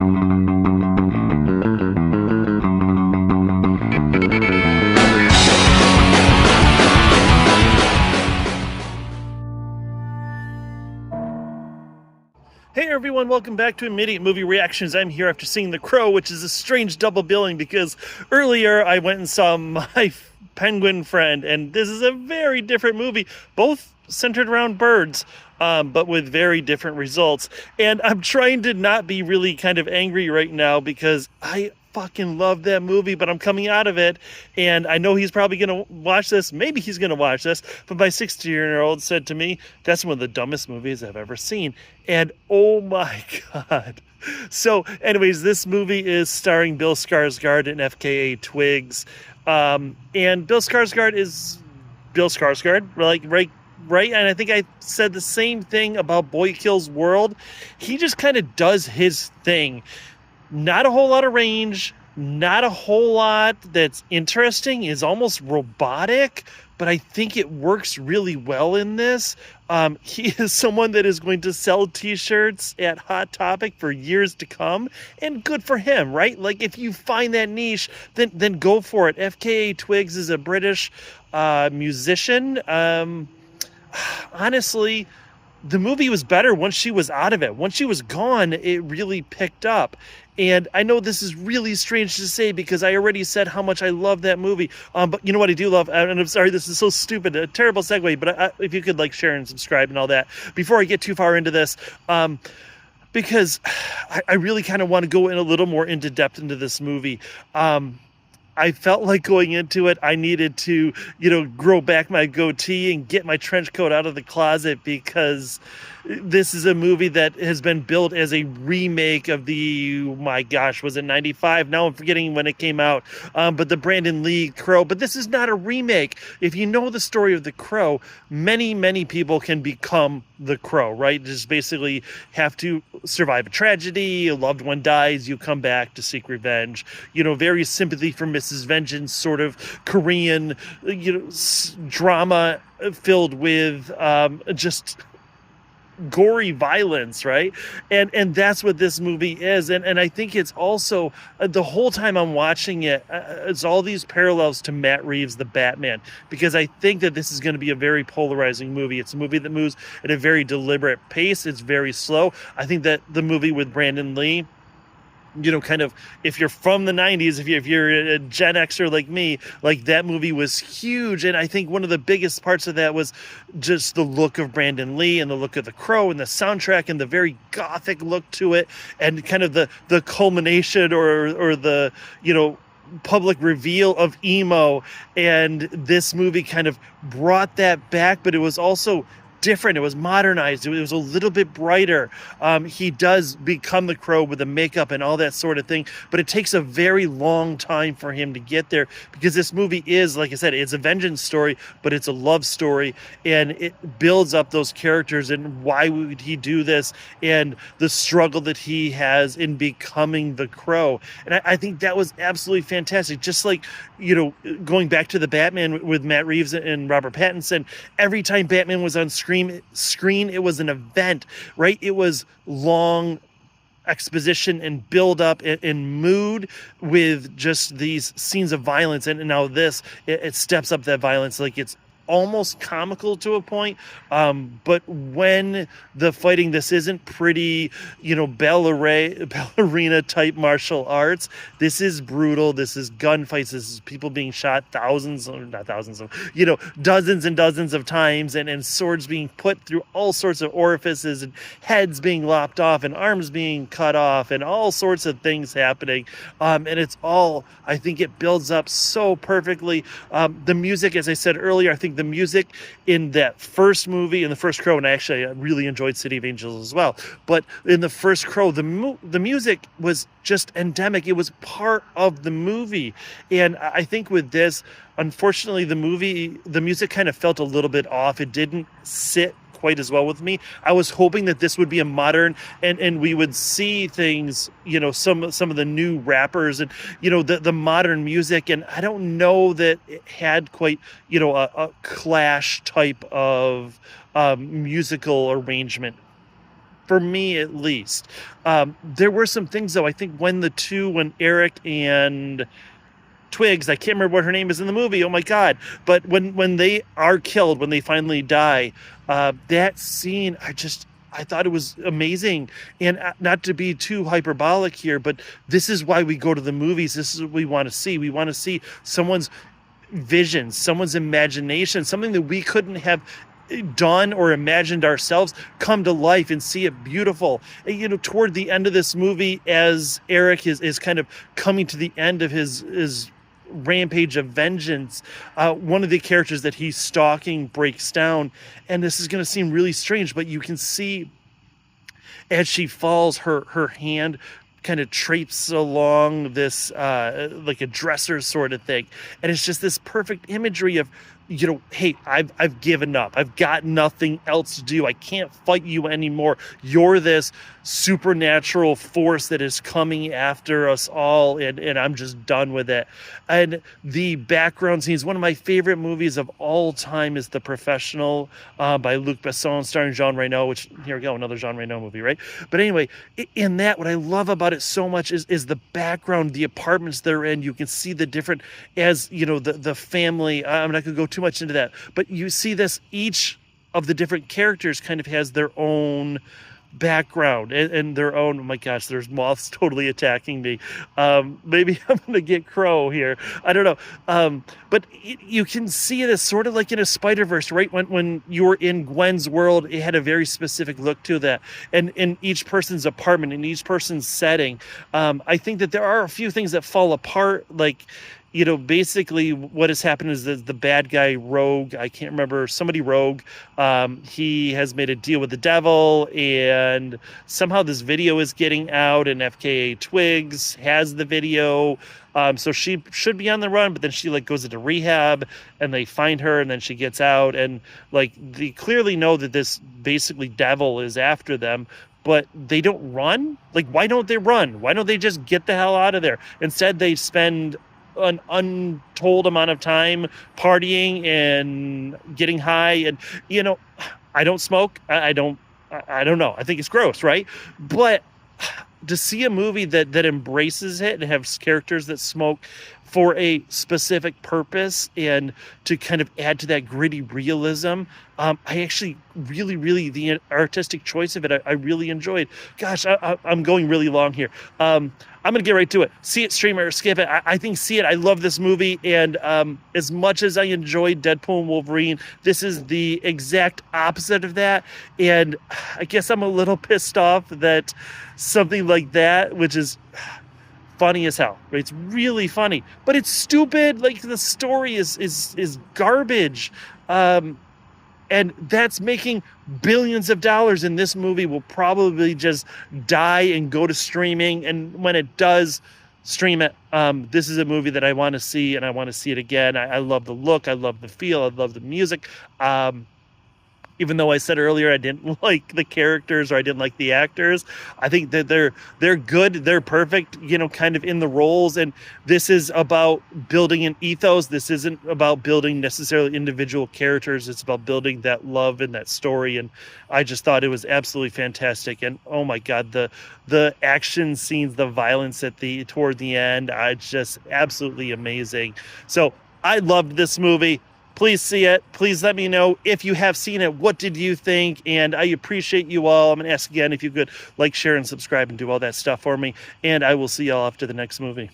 Hey everyone, welcome back to Immediate Movie Reactions. I'm here after seeing The Crow, which is a strange double billing because earlier I went and saw My Penguin Friend, and this is a very different movie, both centered around birds, but with very different results. And I'm trying to not be really kind of angry right now because I fucking love that movie, but I'm coming out of it, and I know he's probably going to watch this. Maybe he's going to watch this, but my 16-year-old said to me, that's one of the dumbest movies I've ever seen. And oh my God. So anyways, this movie is starring Bill Skarsgård and FKA Twigs. And Bill Skarsgård is Bill Skarsgård, right? And I think I said the same thing about Boy Kills World. He just kind of does his thing. Not a whole lot of range, not a whole lot that's interesting, is almost robotic, but I think it works really well in this. He is someone that is going to sell t-shirts at Hot Topic for years to come, and good for him, right? Like, if you find that niche, then go for it. FKA Twigs is a British musician. Honestly, the movie was better once she was out of it. Once she was gone, it really picked up. And I know this is really strange to say because I already said how much I love that movie. But you know what I do love? And I'm sorry, this is so stupid, a terrible segue, but if you could like share and subscribe and all that before I get too far into this, because I really kind of want to go in a little more into depth into this movie. I felt like going into it, I needed to, grow back my goatee and get my trench coat out of the closet because this is a movie that has been built as a remake of my gosh, was it 95? Now I'm forgetting when it came out. But the Brandon Lee Crow. But this is not a remake. If you know the story of the Crow, many, many people can become the Crow, right? Just basically have to survive a tragedy, a loved one dies, you come back to seek revenge. Very sympathy for Mrs. Vengeance, sort of Korean, drama filled with just gory violence, right? And that's what this movie is. And I think it's also, the whole time I'm watching it, it's all these parallels to Matt Reeves' The Batman, because I think that this is going to be a very polarizing movie. It's a movie that moves at a very deliberate pace. It's very slow. I think that the movie with Brandon Lee, kind of, if you're from the 90s, if you're a Gen Xer like me, like, that movie was huge. And I think one of the biggest parts of that was just the look of Brandon Lee and the look of The Crow and the soundtrack and the very gothic look to it, and kind of the culmination or the, public reveal of emo. And this movie kind of brought that back, but it was also different. It was modernized. It was a little bit brighter. He does become the Crow with the makeup and all that sort of thing, but it takes a very long time for him to get there because this movie is, like I said, it's a vengeance story, but it's a love story, and it builds up those characters and why would he do this and the struggle that he has in becoming the Crow. And I think that was absolutely fantastic. Just like, going back to the Batman with Matt Reeves and Robert Pattinson, every time Batman was on screen, it was an event, right? It was long exposition and build up and mood with just these scenes of violence. And now this, it steps up that violence. Like, it's almost comical to a point, but when the fighting, this isn't pretty, ballerina type martial arts. This is brutal. This is gunfights. This is people being shot dozens and dozens of times, and swords being put through all sorts of orifices, and heads being lopped off, and arms being cut off, and all sorts of things happening. And it's all, I think it builds up so perfectly. The music, as I said earlier, I think the music in that first movie, in the first Crow, and I really enjoyed City of Angels as well, but in the first Crow, the music was just endemic. It was part of the movie. And I think with this, unfortunately, the music kind of felt a little bit off. It didn't sit quite as well with me. I was hoping that this would be a modern, and we would see things, some of the new rappers and, the modern music. And I don't know that it had quite, a Clash type of musical arrangement. for me at least. There were some things though. I think when Eric and Twigs, I can't remember what her name is in the movie. Oh my god! But when they are killed, when they finally die, that scene, I thought it was amazing. And not to be too hyperbolic here, but this is why we go to the movies. This is what we want to see. We want to see someone's vision, someone's imagination, something that we couldn't have done or imagined ourselves come to life and see it beautiful. And, toward the end of this movie, as Eric is kind of coming to the end of his rampage of vengeance, one of the characters that he's stalking breaks down, and this is going to seem really strange, but you can see as she falls, her hand kind of traipses along this like a dresser sort of thing, and it's just this perfect imagery of, hey, I've given up. I've got nothing else to do. I can't fight you anymore. You're this supernatural force that is coming after us all, and I'm just done with it. And the background scenes, one of my favorite movies of all time is The Professional by Luc Besson, starring Jean Reno, which, here we go, another Jean Reno movie, right? But anyway, in that, what I love about it so much is the background, the apartments they're in. You can see the different, as the family. I'm not going to go too much into that, but you see this, each of the different characters kind of has their own background and their own, oh my gosh, there's moths totally attacking me. Maybe I'm gonna get crow here, I don't know. But you can see this sort of like in a Spider-Verse, right? When you were in Gwen's world, it had a very specific look to that, and in each person's apartment, in each person's setting. I think that there are a few things that fall apart, like, basically what has happened is the bad guy Rogue, I can't remember, somebody Rogue, he has made a deal with the devil, and somehow this video is getting out, and FKA Twigs has the video. So she should be on the run, but then she goes into rehab, and they find her, and then she gets out, and they clearly know that this basically devil is after them, but they don't run. Why don't they run? Why don't they just get the hell out of there? Instead, they spend an untold amount of time partying and getting high. And I don't smoke. I don't know. I think it's gross, right? But to see a movie that embraces it and has characters that smoke for a specific purpose, and to kind of add to that gritty realism, I actually really the artistic choice of it, I really enjoyed. Gosh, I'm going really long here. I'm going to get right to it. See it, stream it, or skip it. I think see it. I love this movie, and as much as I enjoyed Deadpool and Wolverine, this is the exact opposite of that, and I guess I'm a little pissed off that something like that, which is funny as hell, right? It's really funny, but it's stupid. The story is garbage, and that's making billions of dollars, and this movie will probably just die and go to streaming, and when it does, stream it. This is a movie that I want to see, and I want to see it again. I love the look, I love the feel, I love the music. Even though I said earlier I didn't like the characters, or I didn't like the actors, I think that they're good, they're perfect, kind of in the roles. And this is about building an ethos. This isn't about building necessarily individual characters. It's about building that love and that story. And I just thought it was absolutely fantastic. And oh my God, the action scenes, the violence toward the end, just absolutely amazing. So I loved this movie. Please see it. Please let me know if you have seen it. What did you think? And I appreciate you all. I'm going to ask again if you could share, and subscribe, and do all that stuff for me. And I will see y'all after the next movie.